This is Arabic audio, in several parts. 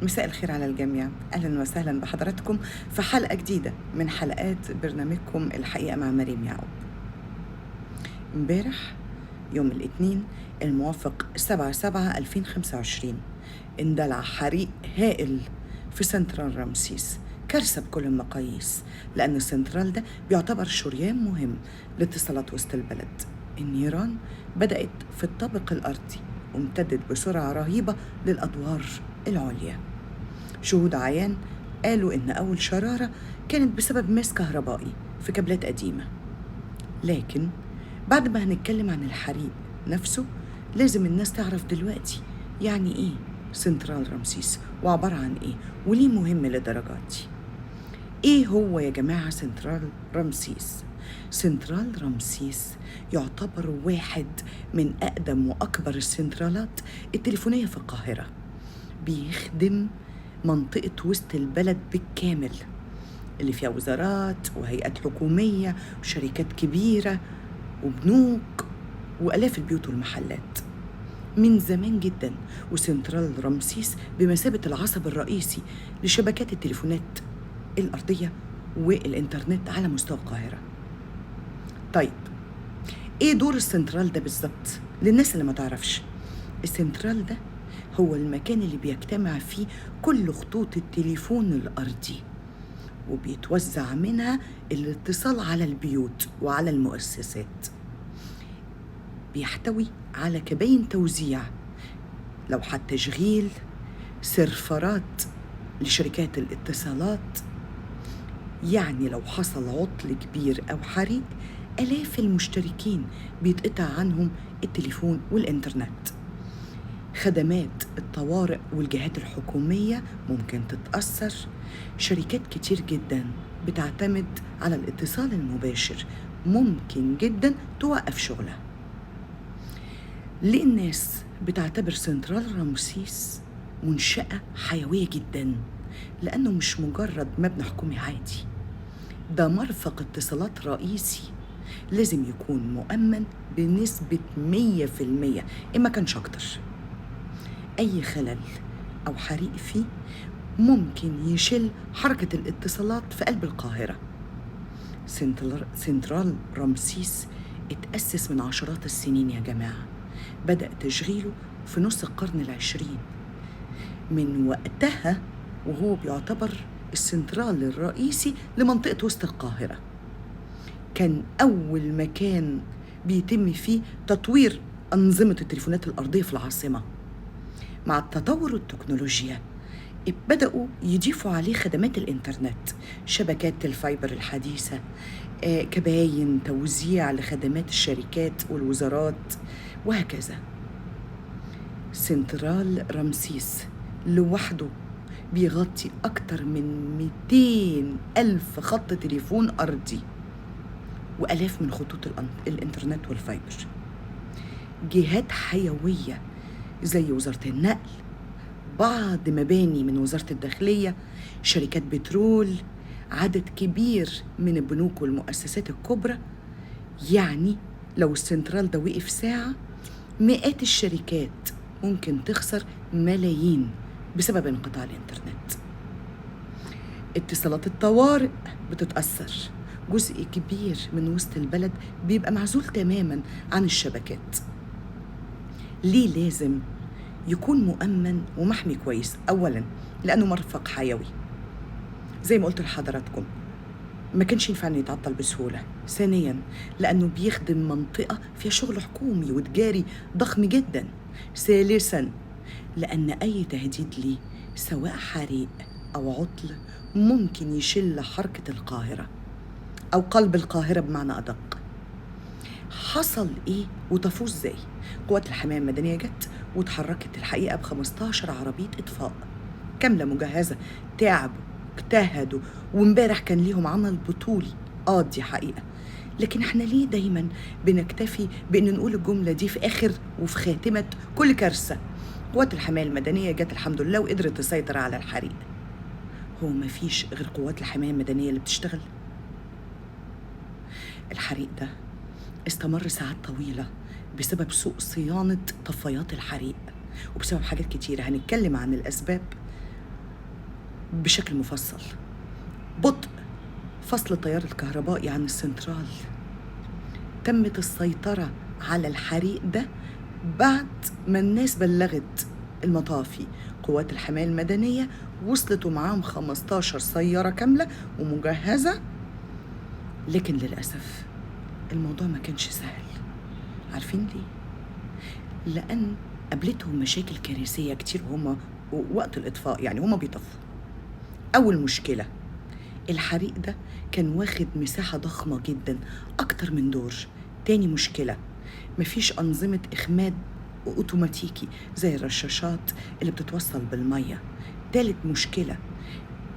مساء الخير على الجميع. أهلا وسهلا بحضراتكم في حلقة جديدة من حلقات برنامجكم الحقيقة مع مريم يعقوب. امبارح يوم الاثنين الموافق 7/7/2025 اندلع حريق هائل في سنترال رمسيس، كارثة بكل المقاييس، لأن السنترال ده بيعتبر شريان مهم لاتصالات وسط البلد. النيران بدأت في الطابق الأرضي وامتدت بسرعة رهيبة للأدوار العليا. شهود عيان قالوا إن أول شرارة كانت بسبب ماس كهربائي في كابلات قديمة، لكن بعد ما هنتكلم عن الحريق نفسه لازم الناس تعرف دلوقتي يعني إيه سنترال رمسيس وعبارة عن إيه وليه مهم للدرجات دي. إيه هو يا جماعة سنترال رمسيس؟ سنترال رمسيس يعتبر واحد من أقدم وأكبر السنترالات التليفونية في القاهرة، بيخدم منطقة وسط البلد بالكامل اللي فيها وزارات وهيئات حكومية وشركات كبيرة وبنوك وآلاف البيوت والمحلات من زمان جدا. وسنترال رمسيس بمثابة العصب الرئيسي لشبكات التليفونات الأرضية والإنترنت على مستوى القاهرة. طيب إيه دور السنترال ده بالظبط للناس اللي ما تعرفش؟ السنترال ده هو المكان اللي بيجتمع فيه كل خطوط التليفون الأرضي وبيتوزع منها الاتصال على البيوت وعلى المؤسسات. بيحتوي على كباين توزيع، لوحات تشغيل، سيرفرات لشركات الاتصالات. يعني لو حصل عطل كبير أو حريق آلاف المشتركين بيتقطع عنهم التليفون والإنترنت. خدمات الطوارئ والجهات الحكومية ممكن تتأثر. شركات كتير جدا بتعتمد على الاتصال المباشر ممكن جدا توقف شغلها. ليه الناس بتعتبر سنترال رمسيس منشأة حيوية جدا؟ لأنه مش مجرد مبنى حكومي عادي، ده مرفق اتصالات رئيسي لازم يكون مؤمن بنسبة 100% إما كانش أكتر. أي خلل أو حريق فيه ممكن يشل حركة الاتصالات في قلب القاهرة. سنترال رمسيس اتأسس من عشرات السنين يا جماعة، بدأ تشغيله في نص القرن العشرين. من وقتها وهو بيعتبر السنترال الرئيسي لمنطقة وسط القاهرة. كان أول مكان بيتم فيه تطوير أنظمة التليفونات الأرضية في العاصمة. مع التطور والتكنولوجيا بدأوا يضيفوا عليه خدمات الإنترنت، شبكات الفايبر الحديثة، كباين توزيع لخدمات الشركات والوزارات وهكذا. سنترال رمسيس لوحده بيغطي أكتر من 200 ألف خط تليفون أرضي وألاف من خطوط الإنترنت والفايبر. جهات حيوية زي وزارة النقل، بعض مباني من وزارة الداخلية، شركات بترول، عدد كبير من البنوك والمؤسسات الكبرى. يعني لو السنترال ده وقف ساعة مئات الشركات ممكن تخسر ملايين بسبب انقطاع الإنترنت. اتصالات الطوارئ بتتأثر، جزء كبير من وسط البلد بيبقى معزول تماما عن الشبكات. ليه لازم يكون مؤمن ومحمي كويس؟ أولا لأنه مرفق حيوي زي ما قلت لحضراتكم، ما كانش ينفع انه يتعطل بسهولة. ثانيا لأنه بيخدم منطقة فيها شغل حكومي وتجاري ضخم جدا. ثالثا لأن أي تهديد ليه سواء حريق أو عطل ممكن يشل حركة القاهرة أو قلب القاهرة بمعنى أدق. حصل إيه وطفوه إزاي؟ قوات الحماية المدنية جت وتحركت الحقيقة ب15 عربية إطفاء كاملة مجهزة، تعبوا اجتهدوا وامبارح كان ليهم عمل بطولي. دي حقيقة، لكن احنا ليه دايما بنكتفي بأن نقول الجملة دي في آخر وفي خاتمة كل كارثة؟ قوات الحماية المدنية جت الحمد لله وقدرت تسيطر على الحريق. هو ما فيش غير قوات الحماية المدنية اللي بتشتغل؟ الحريق ده استمر ساعات طويلة بسبب سوء صيانة طفايات الحريق وبسبب حاجات كتيرة هنتكلم عن الأسباب بشكل مفصل. بطء فصل التيار الكهربائي عن السنترال. تمت السيطرة على الحريق ده بعد ما الناس بلغت المطافي. قوات الحماية المدنية وصلت ومعاهم 15 سيارة كاملة ومجهزة، لكن للأسف الموضوع ما كانش سهل. عارفين ليه؟ لأن قابلتهم مشاكل كارثية كتير وهم وقت الإطفاء، يعني هم بيطفوا. أول مشكلة، الحريق ده كان واخد مساحة ضخمة جدا، أكتر من دور. تاني مشكلة، مفيش أنظمة إخماد أوتوماتيكي زي الرشاشات اللي بتتوصل بالمية. تالت مشكلة،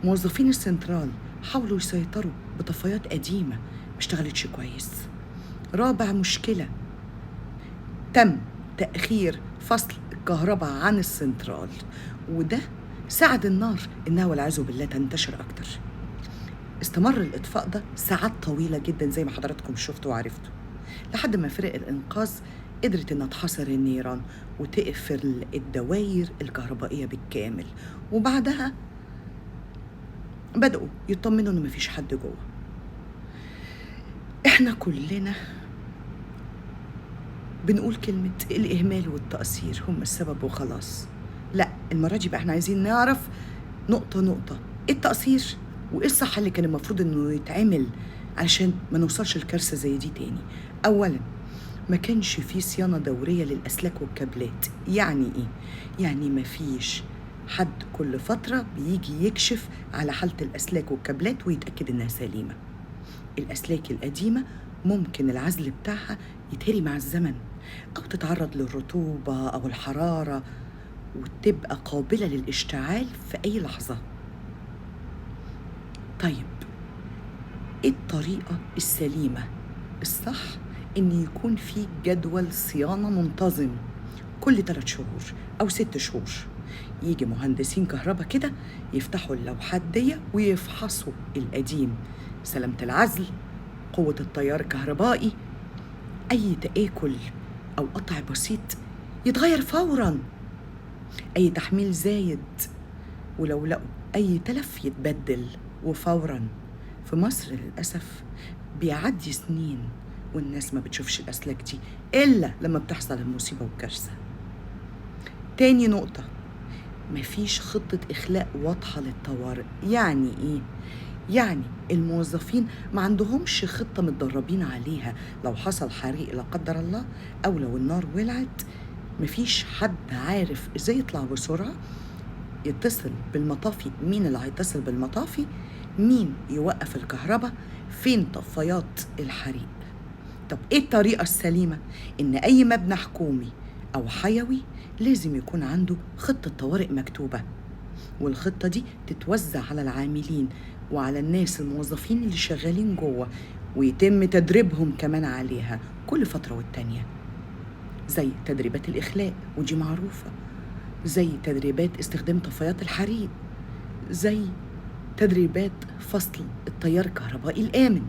موظفين السنترال حاولوا يسيطروا بطفايات قديمة مشتغلتش كويس. رابع مشكلة، تم تأخير فصل الكهرباء عن السنترال، وده ساعد النار إنها والعياذ بالله تنتشر أكتر. استمر الإطفاء ده ساعات طويلة جدا زي ما حضراتكم شفتوا وعرفتوا، لحد ما فرق الإنقاذ قدرت إنها تحاصر النيران وتقفل الدوائر الكهربائية بالكامل. وبعدها بدأوا يطمنوا إن مفيش حد جوه. إحنا كلنا بنقول كلمة الإهمال والتقصير هم السبب وخلاص. لا، المرة دي بقى احنا عايزين نعرف نقطة نقطة ايه التقصير وايه الصح اللي كان المفروض انه يتعمل عشان ما نوصلش لكارثة زي دي تاني. اولا، ما كانش فيه صيانة دورية للأسلاك والكابلات. يعني ايه؟ يعني ما فيش حد كل فترة بيجي يكشف على حالة الأسلاك والكابلات ويتأكد إنها سليمة. الأسلاك القديمة ممكن العزل بتاعها يتهري مع الزمن أو تتعرض للرطوبة أو الحرارة وتبقى قابلة للاشتعال في أي لحظة. طيب، إيه الطريقة السليمة الصح؟ إن يكون في جدول صيانة منتظم كل 3 شهور أو 6 شهور. يجي مهندسين كهرباء كده يفتحوا اللوحات دي ويفحصوا القديم، سلامة العزل، قوة التيار الكهربائي، أي تآكل أو قطع بسيط يتغير فوراً، أي تحميل زايد، ولو لقوا أي تلف يتبدل وفوراً. في مصر للأسف بيعدي سنين والناس ما بتشوفش الأسلاك دي إلا لما بتحصل المصيبة والكارثة. تاني نقطة، مفيش خطة إخلاء واضحة للطوارئ. يعني إيه؟ يعني الموظفين ما عندهمش خطة متدربين عليها. لو حصل حريق لا قدر الله أو لو النار ولعت، مفيش حد عارف إزاي يطلع بسرعة يتصل بالمطافي. مين اللي هيتصل بالمطافي؟ مين يوقف الكهرباء؟ فين طفايات الحريق؟ طب إيه الطريقة السليمة؟ إن أي مبنى حكومي أو حيوي لازم يكون عنده خطة طوارئ مكتوبة، والخطة دي تتوزع على العاملين وعلى الناس الموظفين اللي شغالين جوه، ويتم تدريبهم كمان عليها كل فترة والتانية، زي تدريبات الإخلاء ودي معروفة، زي تدريبات استخدام طفايات الحريق، زي تدريبات فصل التيار الكهربائي الآمن.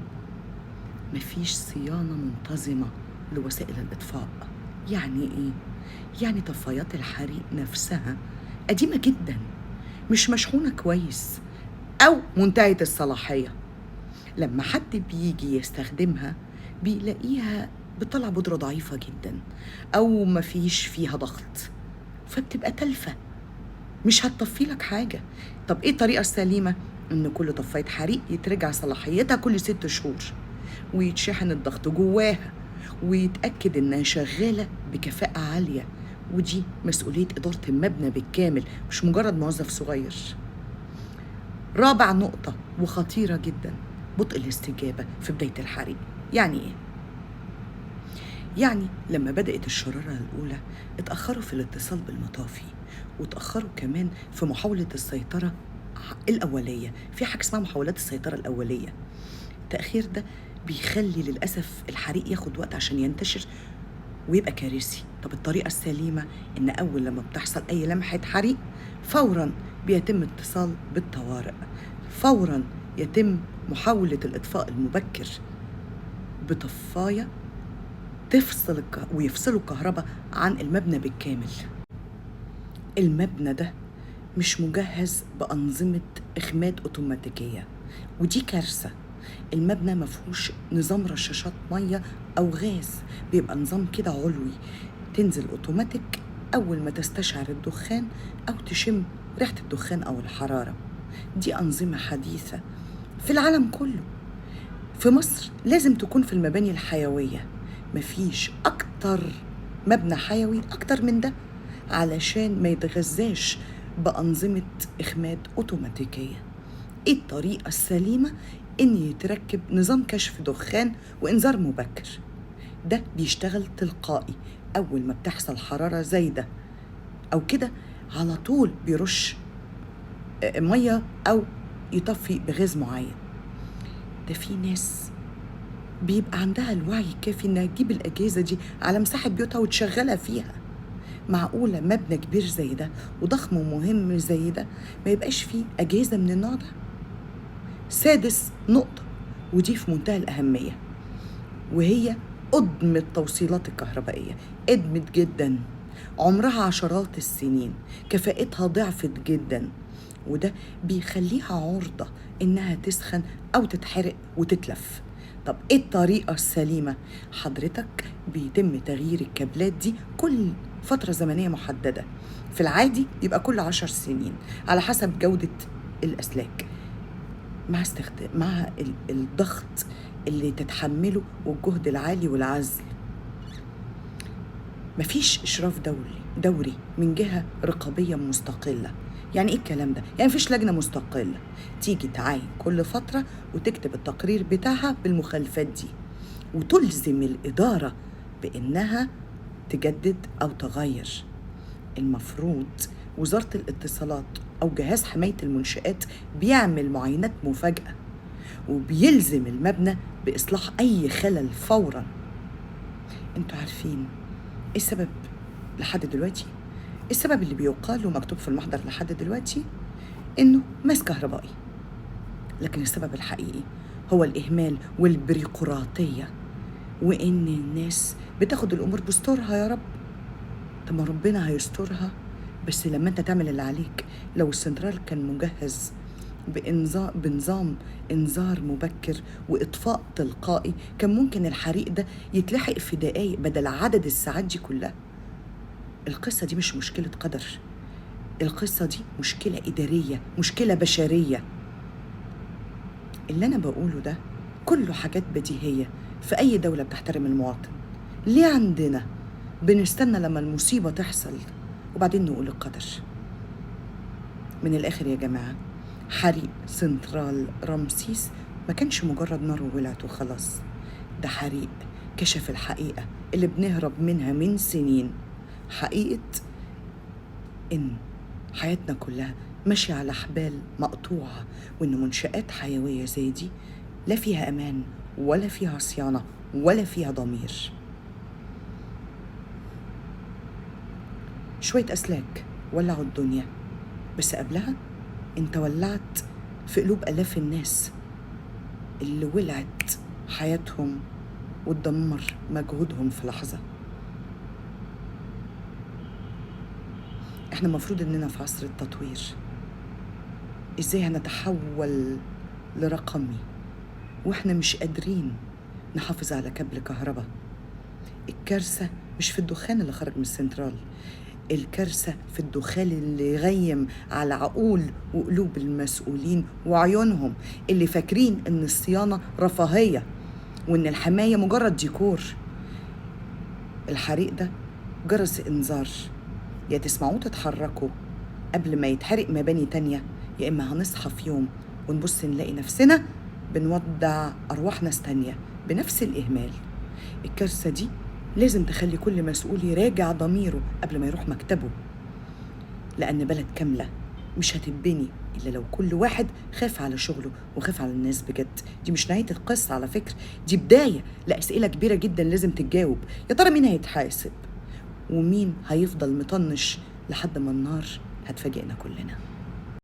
مفيش صيانة منتظمة لوسائل الإطفاء. يعني إيه؟ يعني طفايات الحريق نفسها قديمة جدا، مش مشحونة كويس أو منتهية الصلاحية. لما حد بيجي يستخدمها بيلاقيها بتطلع بودرة ضعيفة جدا أو مفيش فيها ضغط، فبتبقى تلفة مش هتطفي لك حاجة. طب إيه الطريقة السليمة؟ إن كل طفاية حريق يترجع صلاحيتها كل 6 شهور ويتشحن الضغط جواها ويتأكد إنها شغالة بكفاءة عالية، ودي مسؤولية إدارة المبنى بالكامل مش مجرد موظف صغير. رابع نقطة وخطيرة جدا، بطء الاستجابة في بداية الحريق. يعني إيه؟ يعني لما بدأت الشرارة الأولى اتأخروا في الاتصال بالمطافي، واتأخروا كمان في محاولة السيطرة الأولية. في حاجة اسمها محاولات السيطرة الأولية. التأخير ده بيخلي للأسف الحريق ياخد وقت عشان ينتشر ويبقى كارثي. طب الطريقة السليمة إن أول لما بتحصل أي لمحة حريق فوراً بيتم اتصال بالطوارئ، فوراً يتم محاولة الإطفاء المبكر بطفاية تفصل ويفصلوا الكهرباء عن المبنى بالكامل. المبنى ده مش مجهز بأنظمة إخماد أوتوماتيكية، ودي كارثة. المبنى مفهوش نظام رشاشات مية أو غاز، بيبقى نظام كده علوي، تنزل أوتوماتيك أول ما تستشعر الدخان أو تشم ريحة الدخان أو الحرارة. دي أنظمة حديثة في العالم كله. في مصر لازم تكون في المباني الحيوية، مفيش أكتر مبنى حيوي أكتر من ده علشان ما يتغذاش بأنظمة إخماد أوتوماتيكية. إيه الطريقة السليمة؟ إن يتركب نظام كشف دخان وإنذار مبكر، ده بيشتغل تلقائي. أول ما بتحصل حرارة زايدة أو كده على طول بيرش مية أو يطفي بغاز معين. ده في ناس بيبقى عندها الوعي الكافي إنها تجيب الأجهزة دي على مساحة بيوتها وتشغلها فيها. معقولة مبنى كبير زي ده وضخم ومهم زي ده ما يبقاش فيه أجهزة من النوع ده؟ سادس نقطة، ودي في منتهى الأهمية، وهي قدم التوصيلات الكهربائية. قدمت جدا، عمرها عشرات السنين، كفاءتها ضعفت جدا، وده بيخليها عرضة إنها تسخن أو تتحرق وتتلف. طب إيه الطريقة السليمة؟ حضرتك بيتم تغيير الكابلات دي كل فترة زمنية محددة، في العادي يبقى كل 10 سنين على حسب جودة الأسلاك، مع الضغط اللي تتحمله والجهد العالي والعزل. مفيش إشراف دوري من جهة رقابية مستقلة. يعني إيه الكلام ده؟ يعني مفيش لجنة مستقلة تيجي تعاين كل فترة وتكتب التقرير بتاعها بالمخالفات دي وتلزم الإدارة بإنها تجدد أو تغير. المفروض وزارة الاتصالات أو جهاز حماية المنشآت بيعمل معاينات مفاجئة وبيلزم المبنى بإصلاح أي خلل فوراً. انتوا عارفين ايه السبب لحد دلوقتي؟ السبب اللي بيقال ومكتوب في المحضر لحد دلوقتي انه ماس كهربائي، لكن السبب الحقيقي هو الإهمال والبيروقراطية، وإن الناس بتاخد الأمور بستورها. يا رب، طب ما ربنا هيسترها، بس لما انت تعمل اللي عليك. لو السنترال كان مجهز بنظام إنذار مبكر وإطفاء تلقائي، كان ممكن الحريق ده يتلحق في دقايق بدل عدد الساعات دي كلها. القصة دي مش مشكلة قدر، القصة دي مشكلة إدارية، مشكلة بشرية. اللي أنا بقوله ده كله حاجات بديهية في أي دولة بتحترم المواطن. ليه عندنا بنستنى لما المصيبة تحصل وبعدين نقول القدر؟ من الآخر يا جماعة، حريق سنترال رمسيس ما كانش مجرد نار وولعت وخلاص، ده حريق كشف الحقيقة اللي بنهرب منها من سنين. حقيقة إن حياتنا كلها ماشية على حبال مقطوعة، وإن منشآت حيوية زي دي لا فيها أمان ولا فيها صيانة ولا فيها ضمير. شوية أسلاك ولعوا الدنيا، بس قبلها انت ولعت في قلوب آلاف الناس اللي ولعت حياتهم وتدمر مجهودهم في لحظة. احنا مفروض اننا في عصر التطوير. ازاي هنتحول لرقمي واحنا مش قادرين نحافظ على كابل كهرباء؟ الكارثة مش في الدخان اللي خرج من السنترال، الكارثة في الدخان اللي غيم على عقول وقلوب المسؤولين وعيونهم، اللي فاكرين ان الصيانة رفاهية وان الحماية مجرد ديكور. الحريق ده جرس انذار، يا تسمعوه تتحركوا قبل ما يتحرق مباني تانية، يا اما هنصحى في يوم ونبص نلاقي نفسنا بنودع ارواح ناس تانية بنفس الاهمال. الكارثة دي لازم تخلي كل مسؤول يراجع ضميره قبل ما يروح مكتبه، لأن بلد كاملة مش هتبني إلا لو كل واحد خاف على شغله وخاف على الناس بجد. دي مش نهاية القصة على فكرة، دي بداية لأسئلة كبيرة جدا لازم تتجاوب. يا ترى مين هيتحاسب ومين هيفضل مطنش لحد ما النار هتفاجئنا كلنا؟